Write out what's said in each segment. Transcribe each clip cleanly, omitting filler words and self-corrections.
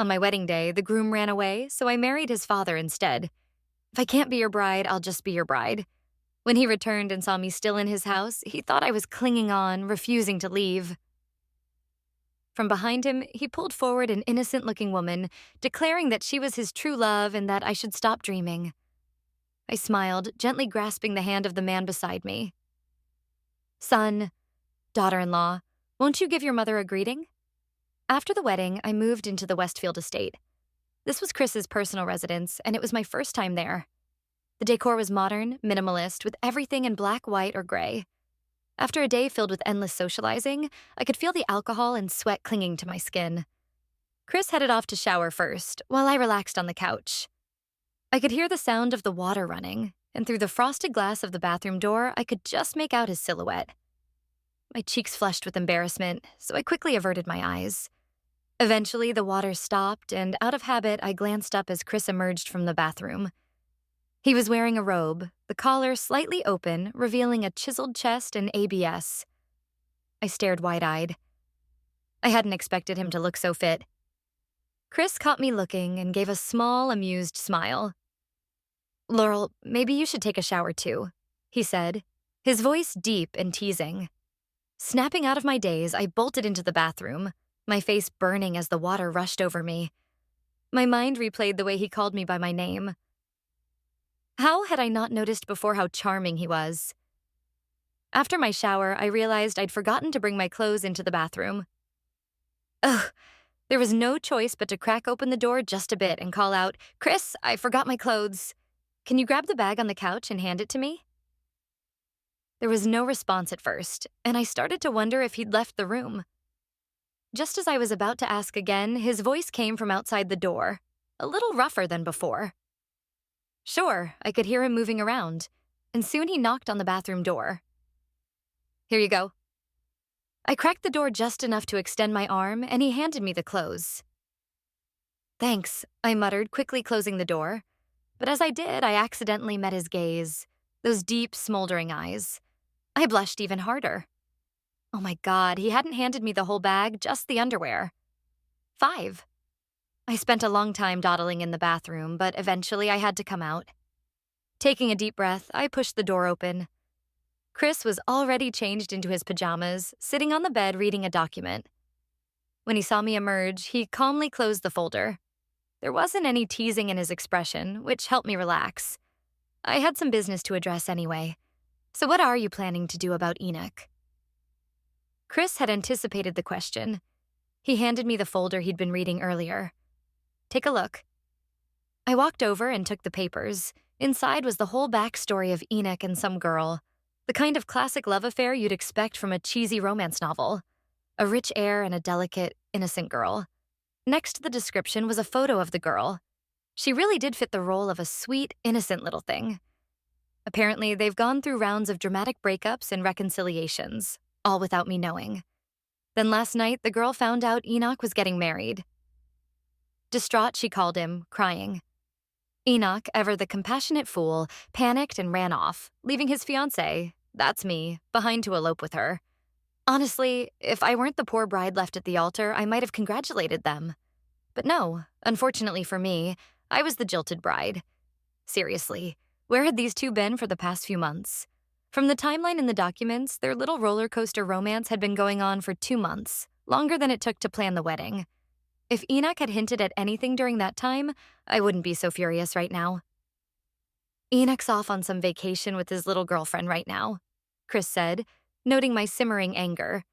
On my wedding day, the groom ran away, so I married his father instead. If I can't be your bride, I'll just be your bride. When he returned and saw me still in his house, he thought I was clinging on, refusing to leave. From behind him, he pulled forward an innocent-looking woman, declaring that she was his true love and that I should stop dreaming. I smiled, gently grasping the hand of the man beside me. Son, daughter-in-law, won't you give your mother a greeting? After the wedding, I moved into the Westfield estate. This was Chris's personal residence, and it was my first time there. The decor was modern, minimalist, with everything in black, white, or gray. After a day filled with endless socializing, I could feel the alcohol and sweat clinging to my skin. Chris headed off to shower first, while I relaxed on the couch. I could hear the sound of the water running, and through the frosted glass of the bathroom door, I could just make out his silhouette. My cheeks flushed with embarrassment, so I quickly averted my eyes. Eventually, the water stopped, and out of habit, I glanced up as Chris emerged from the bathroom. He was wearing a robe, the collar slightly open, revealing a chiseled chest and ABS. I stared wide-eyed. I hadn't expected him to look so fit. Chris caught me looking and gave a small, amused smile. "Laurel, maybe you should take a shower too," he said, his voice deep and teasing. Snapping out of my daze, I bolted into the bathroom, my face burning as the water rushed over me. My mind replayed the way he called me by my name. How had I not noticed before how charming he was? After my shower, I realized I'd forgotten to bring my clothes into the bathroom. Ugh, there was no choice but to crack open the door just a bit and call out, "Chris, I forgot my clothes. Can you grab the bag on the couch and hand it to me?" There was no response at first, and I started to wonder if he'd left the room. Just as I was about to ask again, his voice came from outside the door, a little rougher than before. Sure, I could hear him moving around, and soon he knocked on the bathroom door. "Here you go." I cracked the door just enough to extend my arm, and he handed me the clothes. "Thanks," I muttered, quickly closing the door. But as I did, I accidentally met his gaze, those deep, smoldering eyes. I blushed even harder. Oh my God, he hadn't handed me the whole bag, just the underwear. 5. I spent a long time dawdling in the bathroom, but eventually I had to come out. Taking a deep breath, I pushed the door open. Chris was already changed into his pajamas, sitting on the bed reading a document. When he saw me emerge, he calmly closed the folder. There wasn't any teasing in his expression, which helped me relax. I had some business to address anyway. "So what are you planning to do about Enoch?" Chris had anticipated the question. He handed me the folder he'd been reading earlier. "Take a look." I walked over and took the papers. Inside was the whole backstory of Enoch and some girl, the kind of classic love affair you'd expect from a cheesy romance novel. A rich heir and a delicate, innocent girl. Next to the description was a photo of the girl. She really did fit the role of a sweet, innocent little thing. Apparently, they've gone through rounds of dramatic breakups and reconciliations, all without me knowing. Then last night, the girl found out Enoch was getting married. Distraught, she called him, crying. Enoch, ever the compassionate fool, panicked and ran off, leaving his fiancée, that's me, behind to elope with her. Honestly, if I weren't the poor bride left at the altar, I might have congratulated them. But no, unfortunately for me, I was the jilted bride. Seriously, where had these two been for the past few months? From the timeline in the documents, their little roller coaster romance had been going on for 2 months, longer than it took to plan the wedding. If Enoch had hinted at anything during that time, I wouldn't be so furious right now. "Enoch's off on some vacation with his little girlfriend right now," Chris said, noting my simmering anger.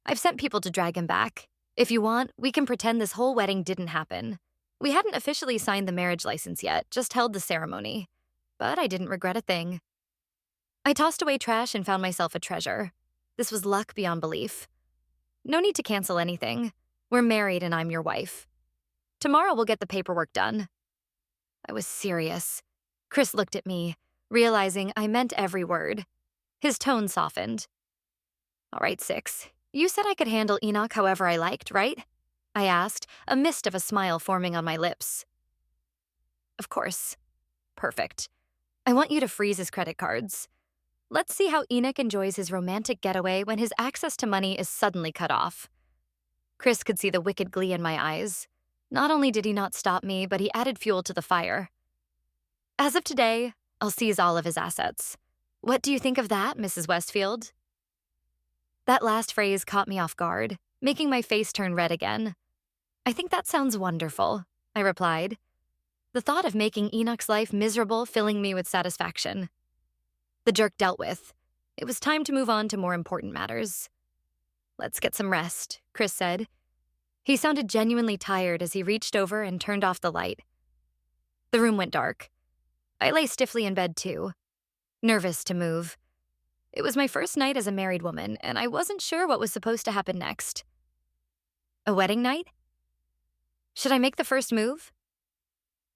"I've sent people to drag him back. If you want, we can pretend this whole wedding didn't happen. We hadn't officially signed the marriage license yet, just held the ceremony. But I didn't regret a thing." I tossed away trash and found myself a treasure. This was luck beyond belief. "No need to cancel anything. We're married and I'm your wife. Tomorrow we'll get the paperwork done." I was serious. Chris looked at me, realizing I meant every word. His tone softened. "All right, 6. You said I could handle Enoch however I liked, right?" I asked, a mist of a smile forming on my lips. "Of course. Perfect. I want you to freeze his credit cards. Let's see how Enoch enjoys his romantic getaway when his access to money is suddenly cut off." Chris could see the wicked glee in my eyes. Not only did he not stop me, but he added fuel to the fire. As of today, I'll seize all of his assets. What do you think of that, Mrs. Westfield? That last phrase caught me off guard, making my face turn red again. I think that sounds wonderful, I replied, the thought of making Enoch's life miserable filling me with satisfaction. The jerk dealt with. It was time to move on to more important matters. Let's get some rest, Chris said. He sounded genuinely tired as he reached over and turned off the light. The room went dark. I lay stiffly in bed too, nervous to move. It was my first night as a married woman, and I wasn't sure what was supposed to happen next. A wedding night? Should I make the first move?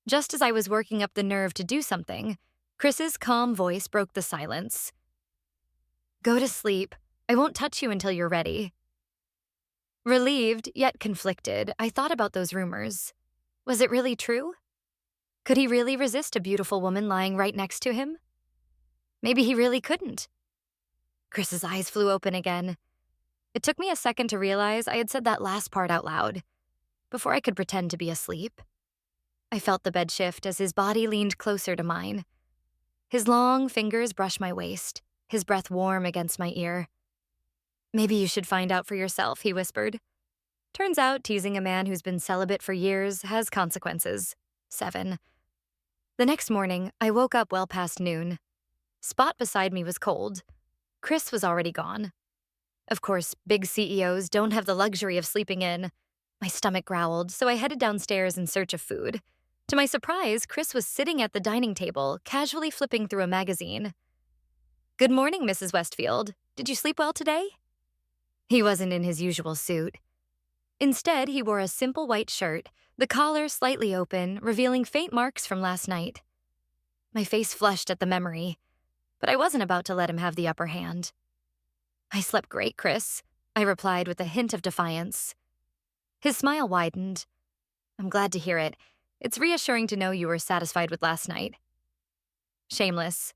Just as I was working up the nerve to do something, Chris's calm voice broke the silence. Go to sleep. I won't touch you until you're ready. Relieved, yet conflicted, I thought about those rumors. Was it really true? Could he really resist a beautiful woman lying right next to him? Maybe he really couldn't. Chris's eyes flew open again. It took me a second to realize I had said that last part out loud, before I could pretend to be asleep. I felt the bed shift as his body leaned closer to mine. His long fingers brushed my waist, his breath warm against my ear. Maybe you should find out for yourself, he whispered. Turns out teasing a man who's been celibate for years has consequences. 7. The next morning, I woke up well past noon. Spot beside me was cold. Chris was already gone. Of course, big CEOs don't have the luxury of sleeping in. My stomach growled, so I headed downstairs in search of food. To my surprise, Chris was sitting at the dining table, casually flipping through a magazine. Good morning, Mrs. Westfield. Did you sleep well today? He wasn't in his usual suit. Instead, he wore a simple white shirt, the collar slightly open, revealing faint marks from last night. My face flushed at the memory, but I wasn't about to let him have the upper hand. I slept great, Chris, I replied with a hint of defiance. His smile widened. I'm glad to hear it. It's reassuring to know you were satisfied with last night. Shameless.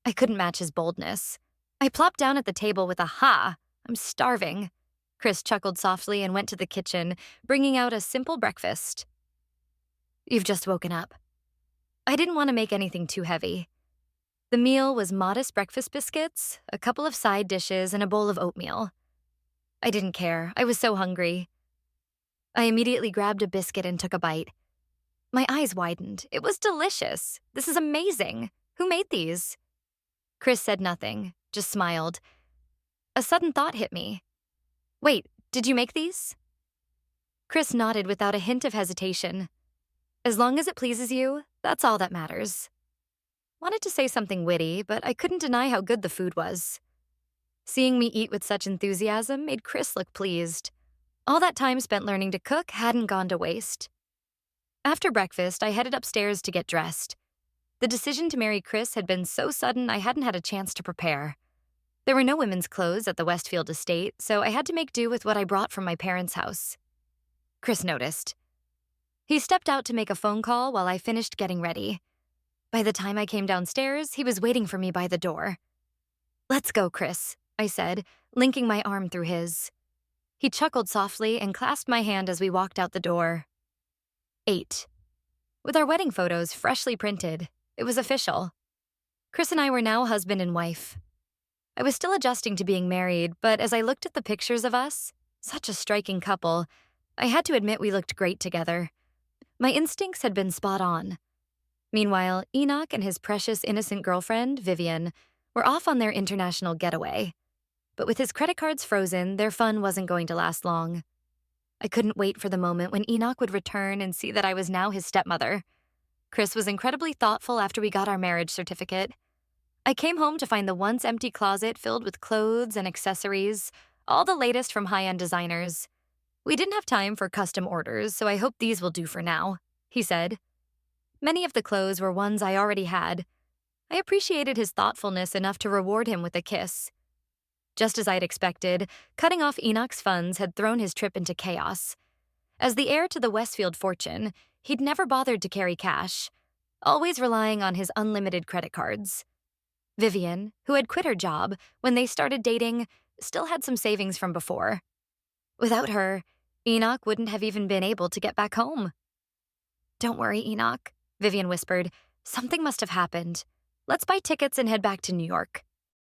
I couldn't match his boldness. I plopped down at the table with a ha. I'm starving. Chris chuckled softly and went to the kitchen, bringing out a simple breakfast. You've just woken up. I didn't want to make anything too heavy. The meal was modest breakfast biscuits, a couple of side dishes, and a bowl of oatmeal. I didn't care. I was so hungry. I immediately grabbed a biscuit and took a bite. My eyes widened. It was delicious. This is amazing. Who made these? Chris said nothing, just smiled. A sudden thought hit me. Wait, did you make these? Chris nodded without a hint of hesitation. As long as it pleases you, that's all that matters. Wanted to say something witty, but I couldn't deny how good the food was. Seeing me eat with such enthusiasm made Chris look pleased. All that time spent learning to cook hadn't gone to waste. After breakfast, I headed upstairs to get dressed. The decision to marry Chris had been so sudden I hadn't had a chance to prepare. There were no women's clothes at the Westfield estate, so I had to make do with what I brought from my parents' house. Chris noticed. He stepped out to make a phone call while I finished getting ready. By the time I came downstairs, he was waiting for me by the door. Let's go, Chris, I said, linking my arm through his. He chuckled softly and clasped my hand as we walked out the door. 8. With our wedding photos freshly printed, it was official. Chris and I were now husband and wife. I was still adjusting to being married, but as I looked at the pictures of us, such a striking couple, I had to admit we looked great together. My instincts had been spot on. Meanwhile, Enoch and his precious innocent girlfriend, Vivian, were off on their international getaway. But with his credit cards frozen, their fun wasn't going to last long. I couldn't wait for the moment when Enoch would return and see that I was now his stepmother. Chris was incredibly thoughtful after we got our marriage certificate. I came home to find the once empty closet filled with clothes and accessories, all the latest from high-end designers. We didn't have time for custom orders, so I hope these will do for now, he said. Many of the clothes were ones I already had. I appreciated his thoughtfulness enough to reward him with a kiss. Just as I'd expected, cutting off Enoch's funds had thrown his trip into chaos. As the heir to the Westfield fortune, he'd never bothered to carry cash, always relying on his unlimited credit cards. Vivian, who had quit her job when they started dating, still had some savings from before. Without her, Enoch wouldn't have even been able to get back home. Don't worry, Enoch, Vivian whispered. Something must have happened. Let's buy tickets and head back to New York.